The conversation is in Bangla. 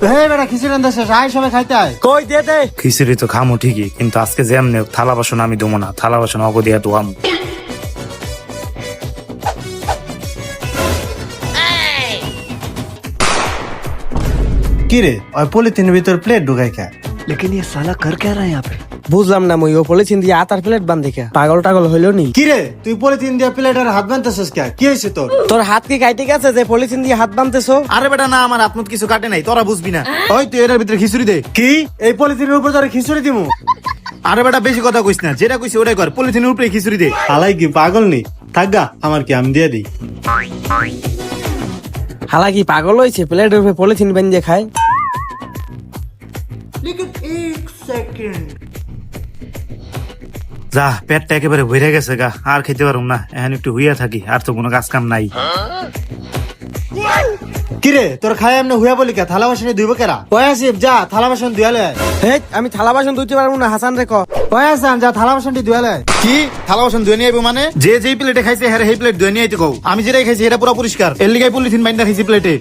হে বেটা খিচুড়ি রান্না শেষ, আয় সবাই খাইতে আয়। কই দে দে। খিচুড়ি তো খামো ঠিকই, কিন্তু আজকে যেমনি হোক থালা বাসন আমি দেবো না, থালা বাসন অগদিয়া ধোয়ামো। কি রে ওই পলিথিনের ভিতর প্লেট ঢুকাই খা। लेकिन ये साला कर क्या रहा है यहाँ पे? বুঝলাম না মই ও পলিথিন দিয়ে আতার প্লেট বান্ধে কে পাগল টাগল হইলো নি? কি রে তুই পলিথিন দিয়ে প্লেটের হাত বানতেছিস কে? কি হয়েছে তোর? তোর হাত কি কাইটে গেছে যে পলিথিন দিয়ে হাত বানতেছো? আরে বেটা না, আমার হাত মুত কিছু কাটে নাই, তোরা বুঝবি না। ওই তুই এটার ভিতরে খিচুড়ি দে। কি এই পলিথিনের উপর তোর খিচুড়ি দিমু? আরে বেটা বেশি কথা কইস না, যেটা কইছি ওটাই কর, পলিথিনের উপরে খিচুড়ি দে। হালাই কি পাগল নি? থাকগা আমার কি আমি দিয়ে দিই। হালা কি পাগল হইছে প্লেটের উপরে পলিথিন বান্ধে খায়? যা পেটটা একেবারে ভরে গেছে গা, আর খেতে পারুম না, এখন একটু হুইয়া থাকি, আর তো কোনো কাজ কাম নাই। কি রে তোর খাই এমনি হুয়া বলি কে? থালা বাসনে ধুইব কেরা? ওই আসিফ যা থালা বাসন ধুয়ালে আয়। হে আমি থালা বাসন ধুইতে পারবো না, হাসান রে ক। ওই আসান যা থালা বাসনটি ধুয়ালে আয়। কি থালা বাসন ধুয়ে নিয়ে আইবো মানে? যে যেই প্লেটে খাইছে হ্যাঁ সেই প্লেট ধুয়ে নিয়ে আইতে কও। আমি যেটাই খাইছি এটা পুরো পরিষ্কার, এর লিগাই পলিথিন বাইন্দা খাইছি প্লেটে।